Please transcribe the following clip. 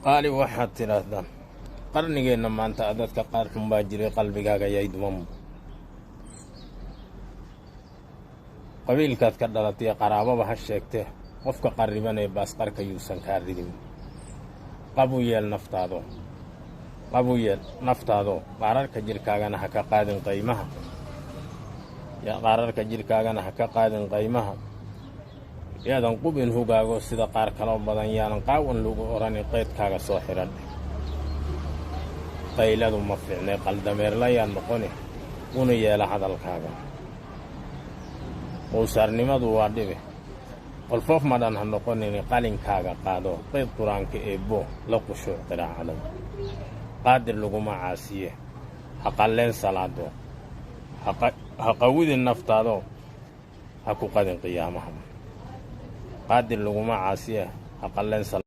qaali waxaad tidhaahdaa qarnigeenna maanta dadka qaar xun baa jiray qalbigaaga yay duman qabiilkaad ka dhalatay qaraababa ha sheegtee qofka qarriban ee baasqarka yuusan kaa ridin qabu yeel naftaado qaararka jirkaagana ha ka qaadin qaymaha yaadan qubin hugaago sida qaar kaloo badan yaanan qaawan lagu odhanin qaydkaaga soo xidhan qayladu ma fiicnay qaldameerlayaan noqoni una yeela hadalkaaga qowsaarnimadu waa dhibi qolfoof madhan ha noqonin qalinkaaga qaado qayd qur-aanka eebbo la qushuuc qiraacado qaadir laguma caasiye ha qalleen salaado ha qawidin naftaado ha ku qadin qiyaamaha qaadir laguma caasiye ha qalleen